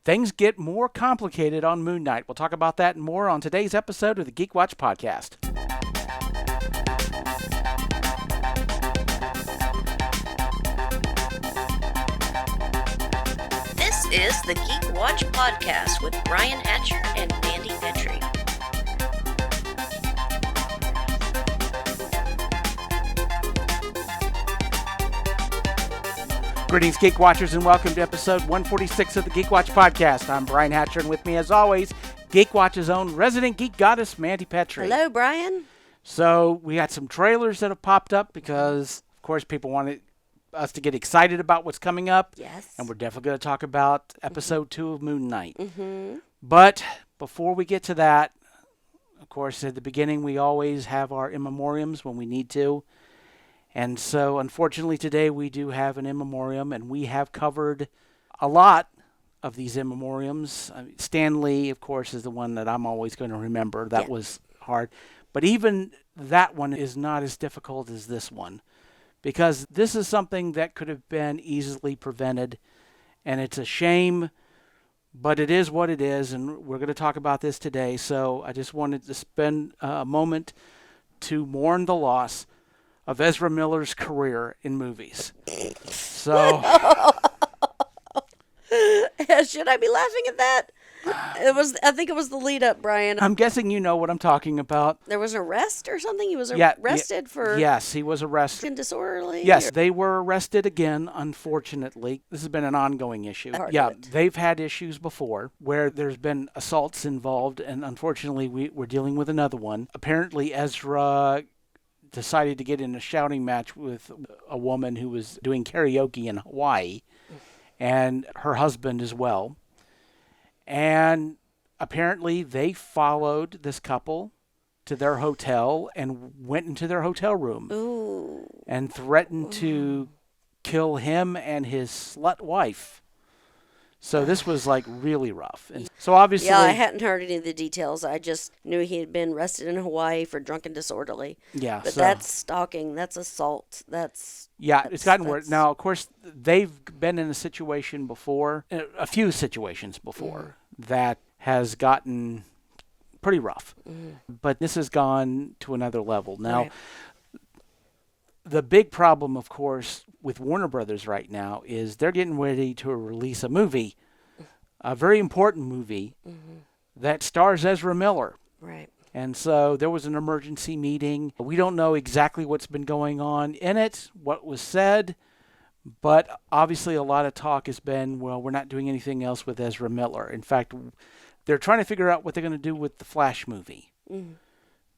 things get more complicated on Moon Knight. We'll talk about that and more on today's episode of the Geek Watch podcast. This is the Geek Watch podcast with Brian Hatcher and Mandy Petrie. Greetings, Geek Watchers, and welcome to episode 146 of the Geek Watch podcast. I'm Brian Hatcher, and with me, as always, Geek Watch's own resident geek goddess, Mandy Petrie. Hello, Brian. So, we got some trailers that have popped up because, of course, people wanted us to get excited about what's coming up. Yes. And we're definitely going to talk about episode 2 of Moon Knight. But before we get to that, of course, at the beginning, we always have our in memoriams when we need to. And so, unfortunately, today we do have an in memoriam, and we have covered a lot of these in memoriams. Stan Lee, of course, is the one that I'm always going to remember. That was hard. But even that one is not as difficult as this one, because this is something that could have been easily prevented, and it's a shame, but it is what it is, and we're going to talk about this today. So I just wanted to spend a moment to mourn the loss of Ezra Miller's career in movies. So, should I be laughing at that? I think it was the lead up, Brian. I'm guessing you know what I'm talking about. There was an arrest or something? He was arrested for... Yes, he was arrested. Acting disorderly? Yes, they were arrested again, unfortunately. This has been an ongoing issue. They've had issues before where there's been assaults involved, and unfortunately we're dealing with another one. Apparently Ezra decided to get in a shouting match with a woman who was doing karaoke in Hawaii, and her husband as well. And apparently they followed this couple to their hotel and went into their hotel room. Ooh. And threatened to kill him and his slut wife. So this was like really rough. And so obviously... Yeah, I hadn't heard any of the details. I just knew he had been arrested in Hawaii for drunken disorderly. Yeah. But that's stalking. That's assault. It's gotten worse. Now, of course, they've been in a situation before, a few situations before, that has gotten pretty rough. But this has gone to another level. Now, the big problem, of course, with Warner Brothers right now is they're getting ready to release a movie, a very important movie, that stars Ezra Miller. Right. And so there was an emergency meeting. We don't know exactly what's been going on in it, what was said, but obviously a lot of talk has been, well, we're not doing anything else with Ezra Miller. In fact, they're trying to figure out what they're going to do with the Flash movie,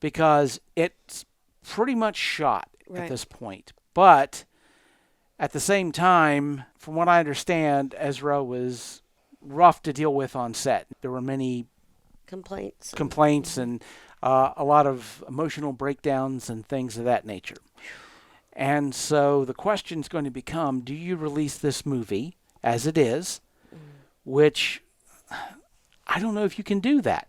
because it's pretty much shot at this point. But at the same time, from what I understand, Ezra was rough to deal with on set. There were many complaints and a lot of emotional breakdowns and things of that nature. And so the question's going to become, do you release this movie as it is, which I don't know if you can do that.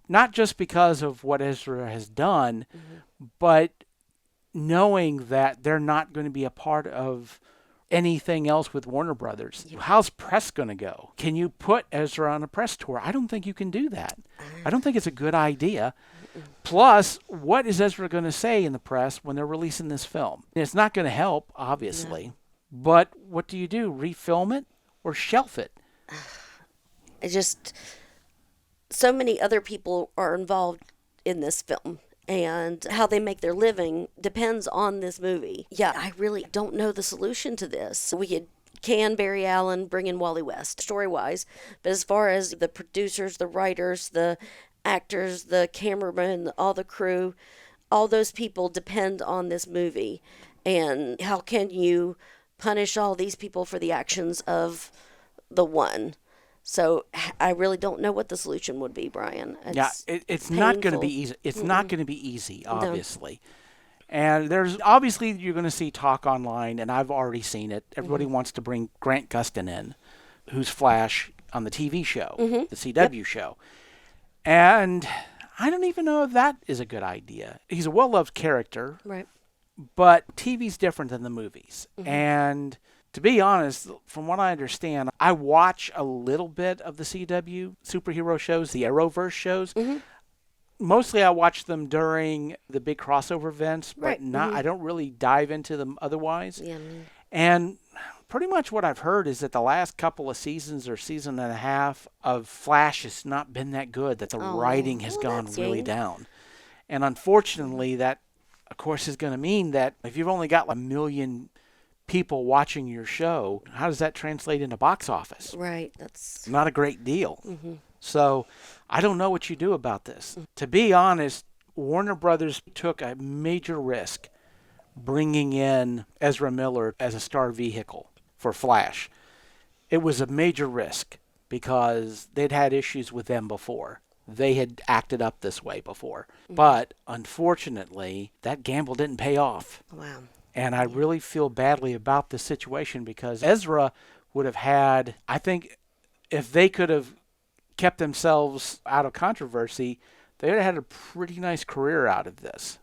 Not just because of what Ezra has done, but knowing that they're not going to be a part of anything else with Warner Brothers. How's press going to go? Can you put Ezra on a press tour? I don't think you can do that. I don't think it's a good idea. Plus, what is Ezra going to say in the press when they're releasing this film? It's not going to help, obviously. But what do? Refilm it or shelf it? So many other people are involved in this film, and how they make their living depends on this movie. Yeah, I really don't know the solution to this. We can Barry Allen, bring in Wally West, story-wise, but as far as the producers, the writers, the actors, the cameramen, all the crew, all those people depend on this movie. And how can you punish all these people for the actions of the one? So I really don't know what the solution would be, Brian. It's not going to be easy. It's not going to be easy, obviously. No. And there's obviously you're going to see talk online, and I've already seen it. Everybody wants to bring Grant Gustin in, who's Flash on the TV show, the CW show. And I don't even know if that is a good idea. He's a well-loved character. Right. But TV's different than the movies. And To be honest, from what I understand, I watch a little bit of the CW superhero shows, the Arrowverse shows. Mostly I watch them during the big crossover events, but Right. not I don't really dive into them otherwise. Yeah. And pretty much what I've heard is that the last couple of seasons or season and a half of Flash has not been that good, that the writing has gone really down. And unfortunately, that, of course, is going to mean that if you've only got 1 million people watching your show, how does that translate into box office? Right. That's Not a great deal. So I don't know what you do about this. To be honest, Warner Brothers took a major risk bringing in Ezra Miller as a star vehicle for Flash. It was a major risk because they'd had issues with them before. They had acted up this way before. But unfortunately, that gamble didn't pay off. wow. And I really feel badly about this situation because Ezra would have had, I think, if they could have kept themselves out of controversy, they would have had a pretty nice career out of this.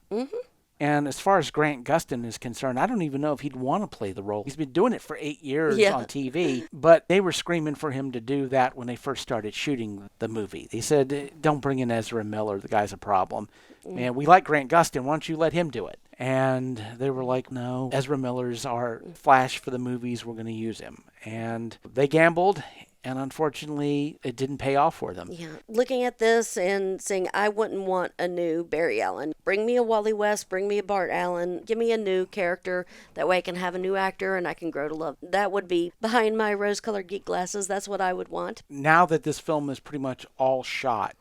And as far as Grant Gustin is concerned, I don't even know if he'd want to play the role. He's been doing it for 8 years on TV, but they were screaming for him to do that when they first started shooting the movie. They said, don't bring in Ezra Miller, the guy's a problem. And we like Grant Gustin, why don't you let him do it? And they were like, no, Ezra Miller's our Flash for the movies, we're going to use him. And they gambled, and unfortunately, it didn't pay off for them. Yeah. Looking at this and saying, I wouldn't want a new Barry Allen. Bring me a Wally West, bring me a Bart Allen, give me a new character. That way I can have a new actor and I can grow to love. That would be behind my rose-colored geek glasses. That's what I would want. Now that this film is pretty much all shot,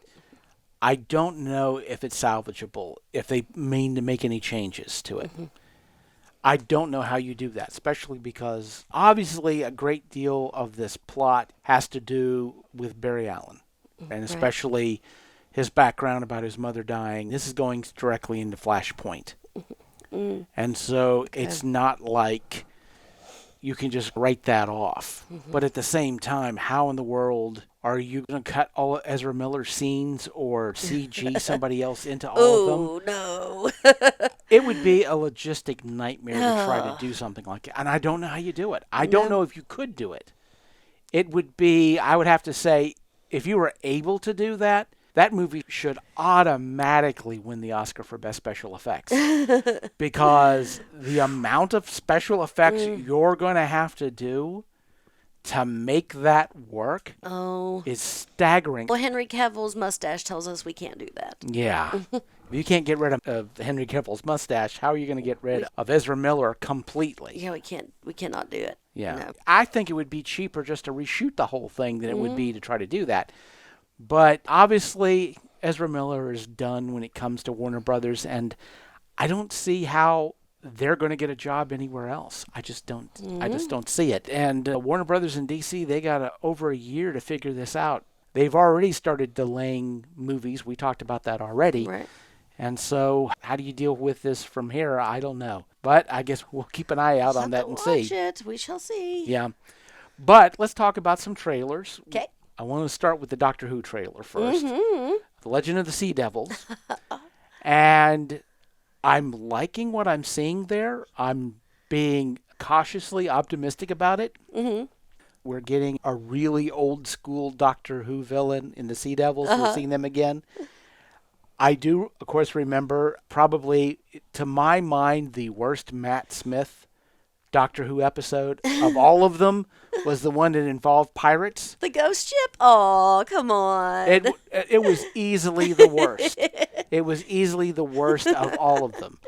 I don't know if it's salvageable, if they mean to make any changes to it. I don't know how you do that, especially because obviously a great deal of this plot has to do with Barry Allen, and especially his background about his mother dying. This is going directly into Flashpoint. And so it's not like you can just write that off. But at the same time, how in the world are you going to cut all of Ezra Miller's scenes or CG somebody else into all of them? Oh, no. It would be a logistic nightmare to try to do something like that. And I don't know how you do it. I don't know if you could do it. It would be, I would have to say, if you were able to do that, that movie should automatically win the Oscar for Best Special Effects. Because the amount of special effects you're going to have to do to make that work is staggering. Well, Henry Cavill's mustache tells us we can't do that. Yeah. If you can't get rid of Henry Cavill's mustache, how are you going to get rid of Ezra Miller completely? Yeah, we can't. We cannot do it. Yeah. No. I think it would be cheaper just to reshoot the whole thing than it would be to try to do that. But obviously, Ezra Miller is done when it comes to Warner Brothers, and I don't see how they're going to get a job anywhere else. I just don't. I just don't see it. And Warner Brothers and DC, they got over a year to figure this out. They've already started delaying movies. We talked about that already. Right. And so, how do you deal with this from here? I don't know. But I guess we'll keep an eye out on that and see. Watch it. We shall see. Yeah. But let's talk about some trailers. Okay. I want to start with the Doctor Who trailer first. The Legend of the Sea Devils. And I'm liking what I'm seeing there. I'm being cautiously optimistic about it. We're getting a really old school Doctor Who villain in the Sea Devils. We're seeing them again. I do, of course, remember probably, to my mind, the worst Matt Smith Doctor Who episode of all of them was the one that involved pirates. The ghost ship? Oh, come on. It was easily the worst. It was easily the worst of all of them.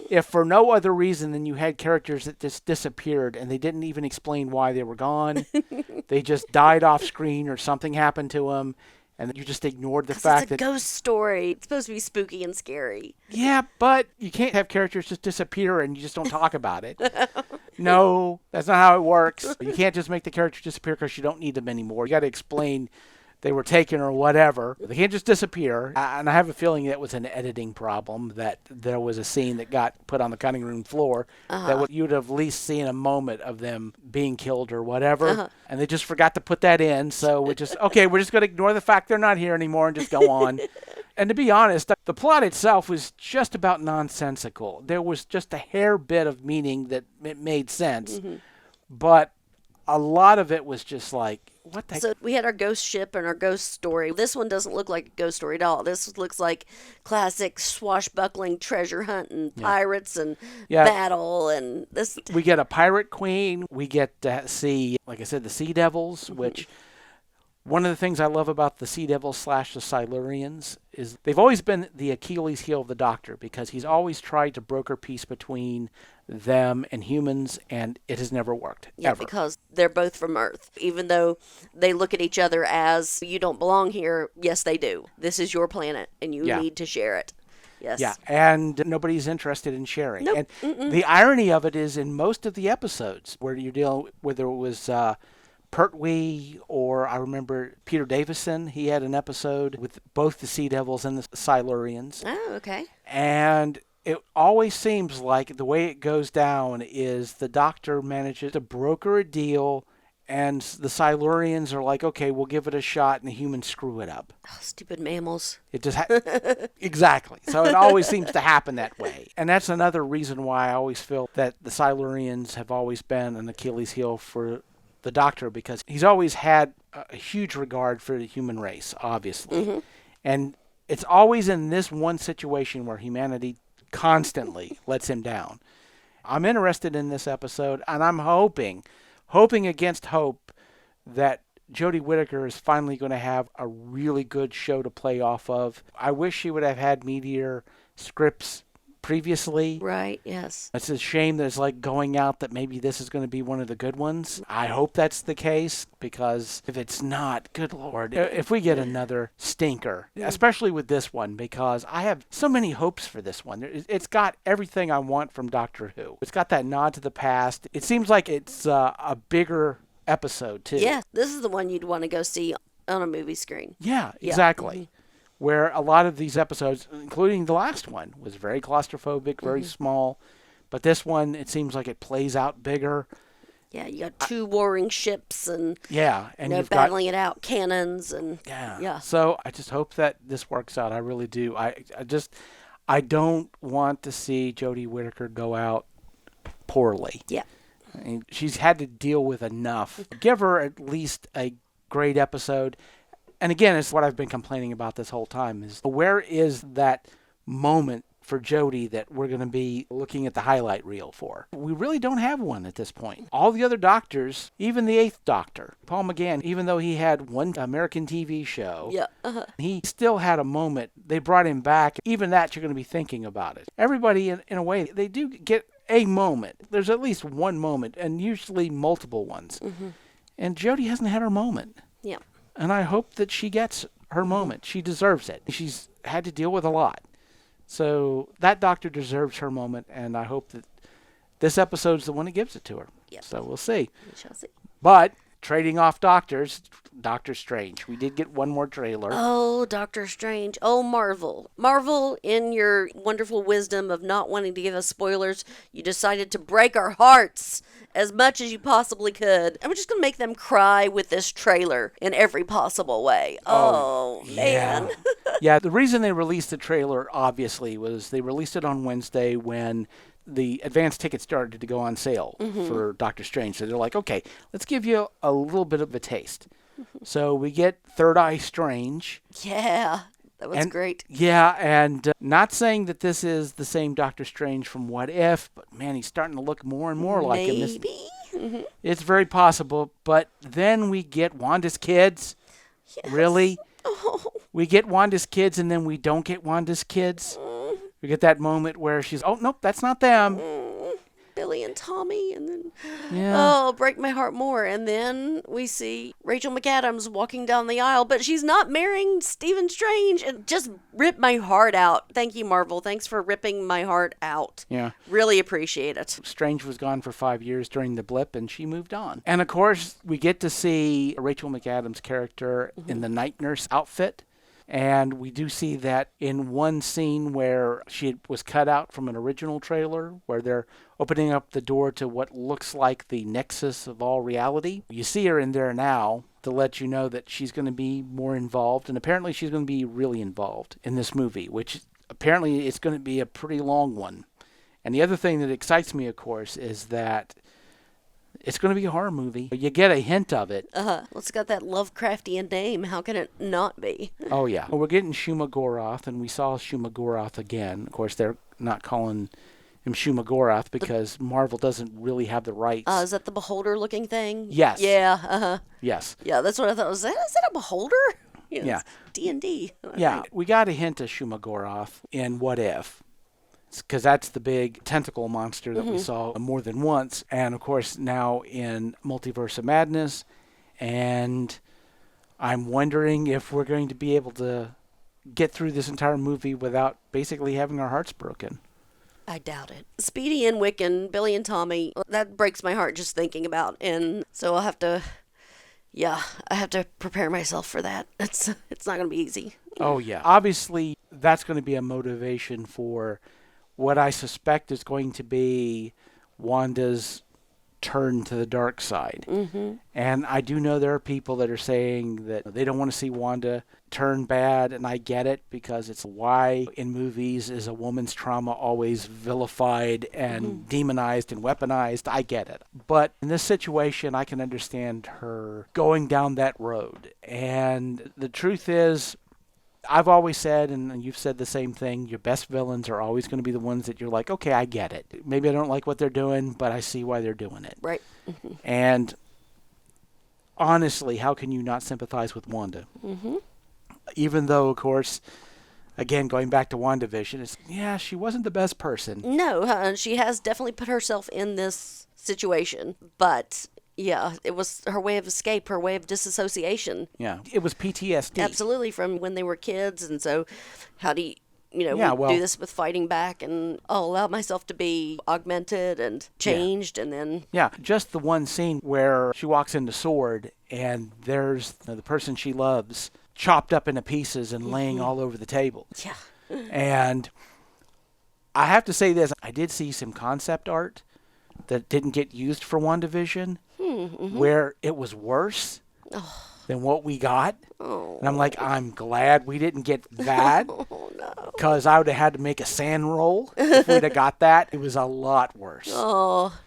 If for no other reason than you had characters that just disappeared and they didn't even explain why they were gone. They just died off screen or something happened to them. And you just ignored the fact it's a ghost story. It's supposed to be spooky and scary. Yeah, but you can't have characters just disappear and you just don't talk about it. No, that's not how it works. You can't just make the character disappear because you don't need them anymore. You got to explain they were taken or whatever. They can't just disappear. And I have a feeling that was an editing problem, that there was a scene that got put on the cutting room floor that you'd have at least seen a moment of them being killed or whatever. And they just forgot to put that in. So we're just going to ignore the fact they're not here anymore and just go on. And to be honest, the plot itself was just about nonsensical. There was just a hair bit of meaning that it made sense. But a lot of it was just like, what the heck? So we had our ghost ship and our ghost story. This one doesn't look like a ghost story at all. This looks like classic swashbuckling treasure hunt and pirates and Yeah. battle. And this. We get a pirate queen. We get to see, like I said, the Sea Devils, which one of the things I love about the Sea Devils / the Silurians is they've always been the Achilles heel of the Doctor, because he's always tried to broker peace between them and humans, and it has never worked. Yeah, ever. because they're both from Earth. Even though they look at each other as, you don't belong here, yes, they do. This is your planet, and you Yeah. need to share it. Yes. Yeah, and nobody's interested in sharing. Nope. And the irony of it is in most of the episodes where you deal, whether it was Pertwee or I remember Peter Davison, he had an episode with both the Sea Devils and the Silurians. Oh, okay. And it always seems like the way it goes down is the Doctor manages to broker a deal, and the Silurians are like, okay, we'll give it a shot, and the humans screw it up. Oh, stupid mammals. It just exactly. So it always seems to happen that way. And that's another reason why I always feel that the Silurians have always been an Achilles heel for the Doctor, because he's always had a huge regard for the human race, obviously. And it's always in this one situation where humanity constantly lets him down. I'm interested in this episode, and I'm hoping against hope, that Jodie Whittaker is finally going to have a really good show to play off of. I wish she would have had Meteor scripts previously. Right, yes. It's a shame that it's like going out that maybe this is going to be one of the good ones. I hope that's the case, because if it's not, good Lord, if we get another stinker, especially with this one, because I have so many hopes for this one. It's got everything I want from Doctor Who. It's got that nod to the past. It seems like it's a bigger episode, too. Yeah, this is the one you'd want to go see on a movie screen. Yeah, exactly. Where a lot of these episodes, including the last one, was very claustrophobic, very small. But this one, it seems like it plays out bigger. Yeah, you got two warring ships and And you've battling it out, cannons and got So I just hope that this works out. I really do. I don't want to see Jodie Whittaker go out poorly. Yeah. I mean, she's had to deal with enough. Give her at least a great episode. And again, it's what I've been complaining about this whole time, is where is that moment for Jodie that we're going to be looking at the highlight reel for? We really don't have one at this point. All the other doctors, even the 8th Doctor, Paul McGann, even though he had one American TV show, he still had a moment. They brought him back. Even that, you're going to be thinking about it. Everybody, in a way, they do get a moment. There's at least one moment, and usually multiple ones. And Jodie hasn't had her moment. Yeah. And I hope that she gets her moment. She deserves it. She's had to deal with a lot. So that Doctor deserves her moment, and I hope that this episode's the one that gives it to her. Yep. So we'll see. We shall see. But trading off Doctors, Doctor Strange. We did get one more trailer. Oh, Doctor Strange. Oh, Marvel. Marvel, in your wonderful wisdom of not wanting to give us spoilers, you decided to break our hearts as much as you possibly could. And we're just going to make them cry with this trailer in every possible way. Oh man. Yeah, the reason they released the trailer, obviously, was they released it on Wednesday when the advance tickets started to go on sale for Doctor Strange. So they're like, okay, let's give you a little bit of a taste. So we get Third Eye Strange. Yeah, that was great. Yeah, and not saying that this is the same Doctor Strange from What If, but man, he's starting to look more and more like him. Maybe. It's very possible, but then we get Wanda's kids. Yes. Really? Oh. We get Wanda's kids, and then we don't get Wanda's kids. We get that moment where she's, oh, nope, that's not them. Billy and Tommy, and then Yeah. break my heart more. And then we see Rachel McAdams walking down the aisle, but she's not marrying Stephen Strange, and just ripped my heart out. Thank you, Marvel. Thanks for ripping my heart out. Yeah. Really appreciate it. Strange was gone for 5 years during the blip, and she moved on. And of course, we get to see Rachel McAdams' character in the night nurse outfit. And we do see that in one scene where she was cut out from an original trailer, where they're opening up the door to what looks like the nexus of all reality. You see her in there now to let you know that she's going to be more involved. And apparently she's going to be really involved in this movie, which apparently it's going to be a pretty long one. And the other thing that excites me, of course, is that It's going to be a horror movie. You get a hint of it. Well, it's got that Lovecraftian name. How can it not be? Oh, yeah. Well, we're getting Shumagoroth, and we saw Shumagoroth again. Of course, they're not calling him Shumagoroth because Marvel doesn't really have the rights. Is that the beholder looking thing? Yes. Yeah, Yes. Yeah, that's what I thought. Is that a beholder? Yeah. D&D. Yeah, we got a hint of Shumagoroth in What If, because that's the big tentacle monster that we saw more than once, and of course now in Multiverse of Madness, and I'm wondering if we're going to be able to get through this entire movie without basically having our hearts broken. I doubt it. Speedy and Wiccan, Billy and Tommy, that breaks my heart just thinking about, and so I'll have to... Yeah, I have to prepare myself for that. It's not going to be easy. Oh, yeah. Obviously, that's going to be a motivation for what I suspect is going to be Wanda's turn to the dark side. Mm-hmm. And I do know there are people that are saying that they don't want to see Wanda turn bad, and I get it, because it's why in movies is a woman's trauma always vilified and demonized and weaponized. I get it. But in this situation, I can understand her going down that road. And the truth is, I've always said, and you've said the same thing, your best villains are always going to be the ones that you're like, okay, I get it. Maybe I don't like what they're doing, but I see why they're doing it. Right. And honestly, how can you not sympathize with Wanda? Even though, of course, again, going back to WandaVision, she wasn't the best person. No, she has definitely put herself in this situation, but... Yeah, it was her way of escape, her way of disassociation. Yeah, it was PTSD. Absolutely, from when they were kids. And so how do you, we do this with fighting back, and I'll allow myself to be augmented and changed, and then... Yeah, just the one scene where she walks into Sword, and there's the person she loves chopped up into pieces and laying all over the table. Yeah. And I have to say this, I did see some concept art that didn't get used for WandaVision, where it was worse than what we got. Oh. And I'm like, I'm glad we didn't get that, because I would have had to make a sand roll if we'd have got that. It was a lot worse. Oh.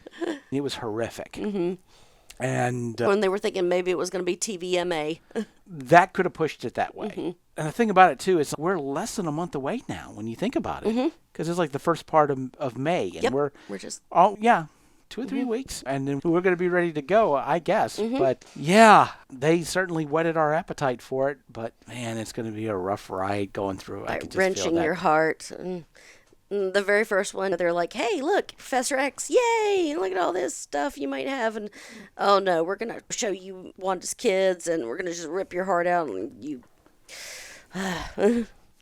It was horrific. And when they were thinking maybe it was going to be TVMA. that could have pushed it that way. And the thing about it, too, is we're less than a month away now when you think about it. Because it's like the first part of May. And we're just... 2 or 3 weeks, and then we're going to be ready to go, I guess. But yeah, they certainly whetted our appetite for it. But man, it's going to be a rough ride going through. I can just wrenching feel that. your heart. And the very first one, they're like, "Hey, look, Professor X! Yay! Look at all this stuff you might have." And oh no, we're going to show you Wanda's kids, and we're going to just rip your heart out, and you.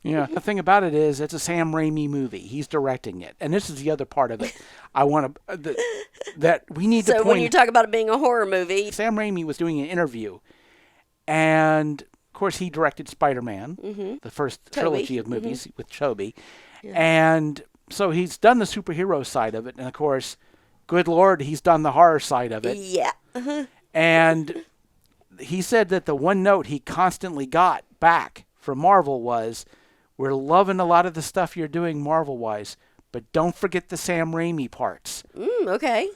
Yeah, the thing about it is, it's a Sam Raimi movie. He's directing it, and this is the other part of it. I want to that we need to point. So when you talk about it being a horror movie, Sam Raimi was doing an interview, and of course he directed Spider-Man, the first trilogy of movies with Tobey, and so he's done the superhero side of it, and of course, good Lord, he's done the horror side of it. Yeah, and he said that the one note he constantly got back from Marvel was, "We're loving a lot of the stuff you're doing Marvel-wise, but don't forget the Sam Raimi parts." Okay.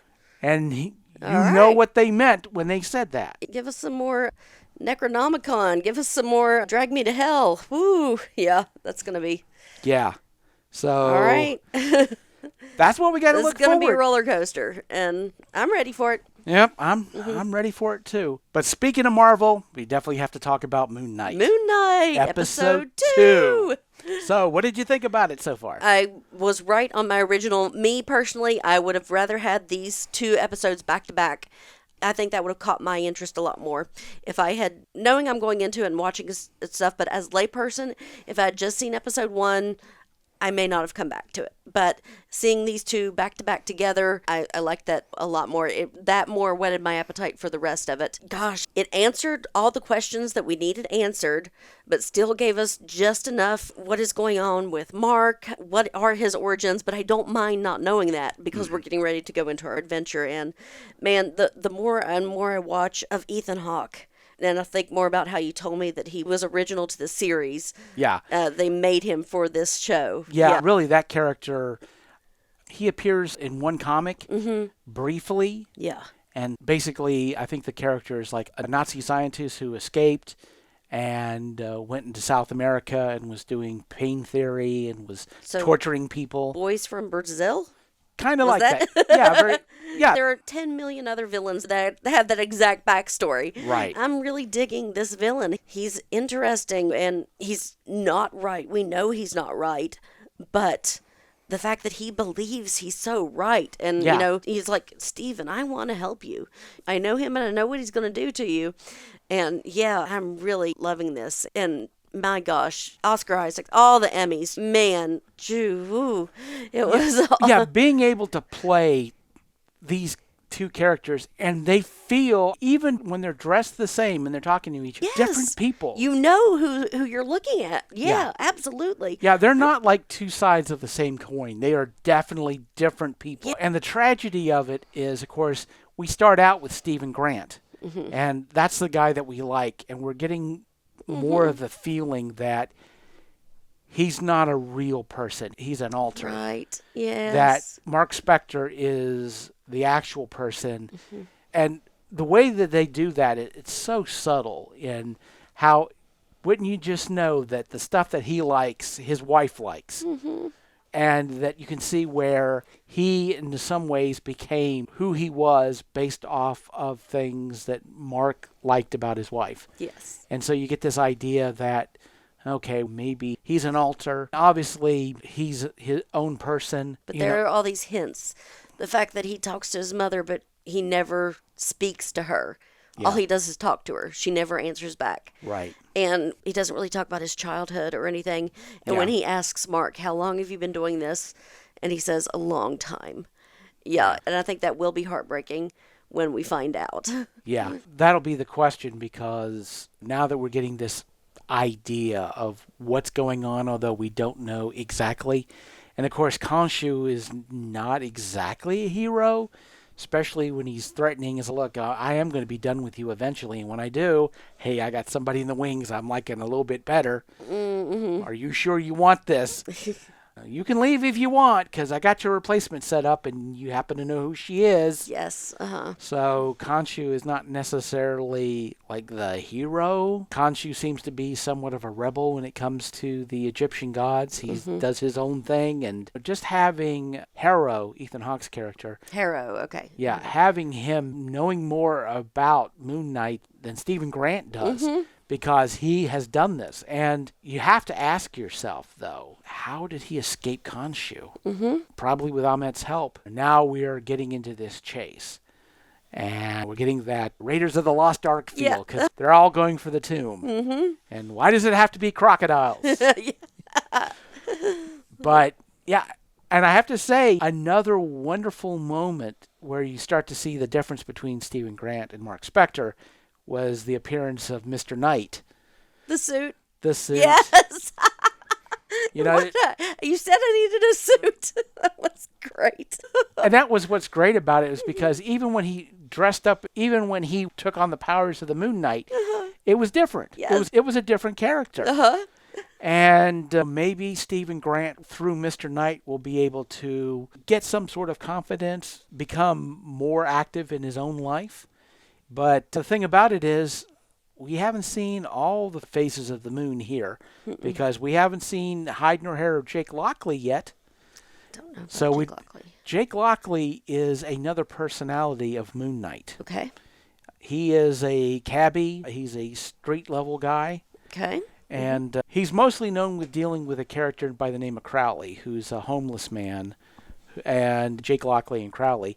And you know what they meant when they said that. Give us some more Necronomicon. Give us some more Drag Me to Hell. Woo. Yeah, that's going to be... Yeah. So... All right. That's what we got to look forward. It's going to be a roller coaster, and I'm ready for it. Yep, I'm ready for it too. But speaking of Marvel, we definitely have to talk about Moon Knight. Moon Knight, episode 2. So, what did you think about it so far? I was right on my original. Me, personally, I would have rather had these 2 episodes back to back. I think that would have caught my interest a lot more if I had, knowing I'm going into it and watching stuff, but as a layperson, if I had just seen episode 1, I may not have come back to it. But seeing these 2 back to back together, I like that a lot more. That more whetted my appetite for the rest of it. Gosh, it answered all the questions that we needed answered, but still gave us just enough. What is going on with Mark? What are his origins? But I don't mind not knowing that, because we're getting ready to go into our adventure. And man, the more and more I watch of Ethan Hawke, and I think more about how you told me that he was original to the series. Yeah. They made him for this show. Yeah, really, that character, he appears in one comic briefly. Yeah. And basically, I think the character is like a Nazi scientist who escaped and went into South America and was doing pain theory and was So, torturing people. Boys from Brazil? Kind of Was like that? that. Yeah, very. Yeah, There are 10 million other villains that have that exact backstory. Right. I'm really digging this villain. He's interesting and he's not right. We know he's not right, but the fact that he believes he's so right. And, Yeah. you know, he's like, Steven, I want to help you. I know him and I know what he's going to do to you. And yeah, I'm really loving this. And my gosh, Oscar Isaac, all the Emmys, man, it was all. yeah, being able to play these two characters and they feel, even when they're dressed the same and they're talking to each other, different people. You know who you're looking at. Yeah, absolutely. Yeah, they're not like two sides of the same coin. They are definitely different people. Yeah. And the tragedy of it is, of course, we start out with Stephen Grant, and that's the guy that we like, and we're getting more of the feeling that he's not a real person. He's an alter. Right. Yes. That Mark Spector is the actual person. And the way that they do that, it's so subtle in how, wouldn't you just know that the stuff that he likes, his wife likes? And that you can see where he, in some ways, became who he was based off of things that Mark liked about his wife. Yes. And so you get this idea that, okay, maybe he's an alter. Obviously, he's his own person. But there are all these hints. The fact that he talks to his mother, but he never speaks to her. All he does is talk to her. She never answers back. Right. And he doesn't really talk about his childhood or anything. And when he asks Mark, how long have you been doing this? And he says, a long time. Yeah. And I think that will be heartbreaking when we find out. Yeah, that'll be the question, because now that we're getting this idea of what's going on, although we don't know exactly. And of course, Khonshu is not exactly a hero, especially when he's threatening us, look, I am going to be done with you eventually. And when I do, hey, I got somebody in the wings I'm liking a little bit better. Are you sure you want this? You can leave if you want, because I got your replacement set up and you happen to know who she is. Yes. So Khonshu is not necessarily like the hero. Khonshu seems to be somewhat of a rebel when it comes to the Egyptian gods. He does his own thing. And just having Harrow, Ethan Hawke's character. Harrow, okay. Yeah, having him knowing more about Moon Knight than Stephen Grant does. Because he has done this. And you have to ask yourself, though, how did he escape Khonshu? Probably with Ahmet's help. Now we are getting into this chase. And we're getting that Raiders of the Lost Ark feel, because they're all going for the tomb. And why does it have to be crocodiles? But, yeah, and I have to say, another wonderful moment where you start to see the difference between Stephen Grant and Mark Spector was the appearance of Mr. Knight. The suit. The suit. Yes. You know, You said I needed a suit. That was great. and that was what's great about it, is because even when he dressed up, even when he took on the powers of the Moon Knight, it was different. Yes. It was a different character. And maybe Stephen Grant, through Mr. Knight, will be able to get some sort of confidence, become more active in his own life. But the thing about it is, we haven't seen all the faces of the moon here, because we haven't seen hide nor hair of Jake Lockley yet. Don't know about So Jake Lockley. Jake Lockley is another personality of Moon Knight. Okay. He is a cabbie. He's a street level guy. Okay. And he's mostly known with dealing with a character by the name of Crowley, who's a homeless man. And Jake Lockley and Crowley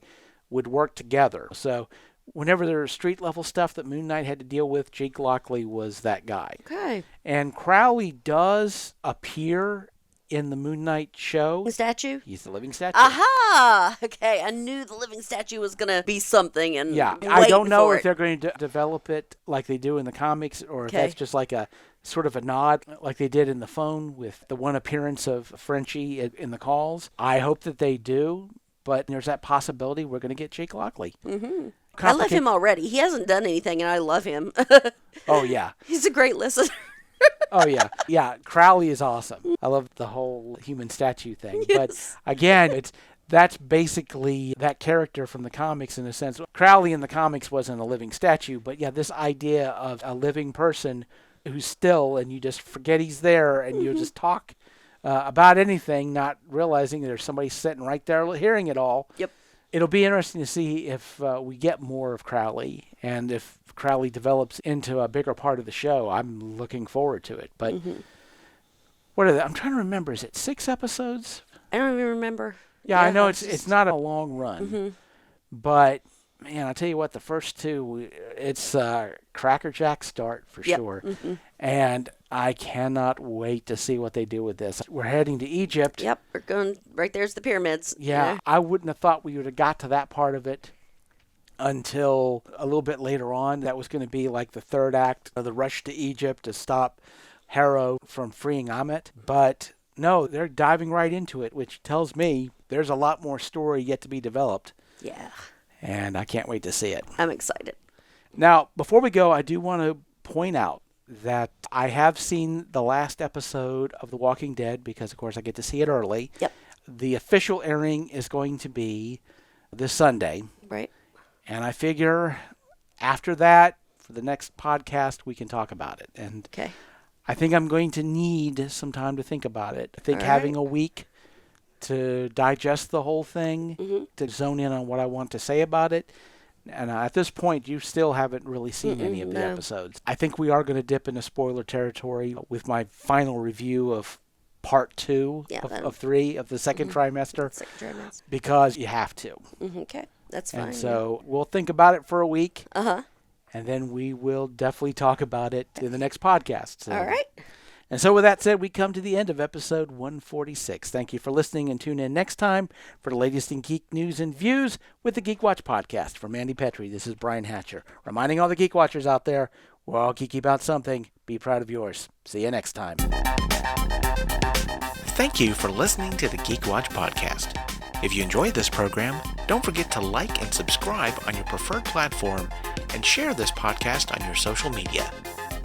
would work together. So whenever there was street level stuff that Moon Knight had to deal with, Jake Lockley was that guy. Okay. And Crowley does appear in the Moon Knight show. The statue? He's the living statue. Aha! Okay, I knew the living statue was going to be something. And Yeah, I don't know if it. they're going to develop it like they do in the comics, or if that's just like a sort of a nod like they did in The Phone with the one appearance of Frenchie in the calls. I hope that they do, but there's that possibility we're going to get Jake Lockley. I love him already. He hasn't done anything, and I love him. Oh, yeah. He's a great listener. Oh, yeah. Yeah, Crowley is awesome. I love the whole human statue thing. Yes. But, again, That's basically that character from the comics in a sense. Crowley in the comics wasn't a living statue, but yeah, this idea of a living person who's still, and you just forget he's there, and you just talk about anything, not realizing there's somebody sitting right there hearing it all. Yep. It'll be interesting to see if we get more of Crowley, and if Crowley develops into a bigger part of the show. I'm looking forward to it. But what are they? I'm trying to remember. Is it 6 episodes? I don't even remember. Yeah, I know it's not a long run, but man, I'll tell you what, the first 2, it's Cracker Jack start for sure, and I cannot wait to see what they do with this. We're heading to Egypt. Yep, we're going right there's the pyramids. Yeah, I wouldn't have thought we would have got to that part of it until a little bit later on. That was going to be like the 3rd act of the rush to Egypt to stop Harrow from freeing Ammit, but no, they're diving right into it, which tells me there's a lot more story yet to be developed. Yeah. And I can't wait to see it. I'm excited. Now, before we go, I do want to point out that I have seen the last episode of The Walking Dead because, of course, I get to see it early. Yep. The official airing is going to be this Sunday. Right. And I figure after that, for the next podcast, we can talk about it. And okay. I think I'm going to need some time to think about it. I think All having right. a week to digest the whole thing, to zone in on what I want to say about it. And at this point, you still haven't really seen any of the episodes. I think we are going to dip into spoiler territory with my final review of part 2 of 3 of the second trimester. Second trimester. Because you have to. Okay, that's fine. And so we'll think about it for a week. Uh-huh. And then we will definitely talk about it in the next podcast. So. All right. And so with that said, we come to the end of episode 146. Thank you for listening, and tune in next time for the latest in geek news and views with the Geek Watch podcast. For Mandy Petrie, this is Brian Hatcher, reminding all the Geek Watchers out there, we're all geeky about something. Be proud of yours. See you next time. Thank you for listening to the Geek Watch podcast. If you enjoyed this program, don't forget to like and subscribe on your preferred platform and share this podcast on your social media.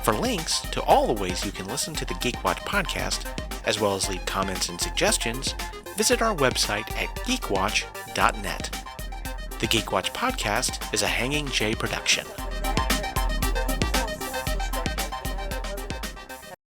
For links to all the ways you can listen to the Geek Watch podcast, as well as leave comments and suggestions, visit our website at geekwatch.net. The Geek Watch podcast is a Hanging J production.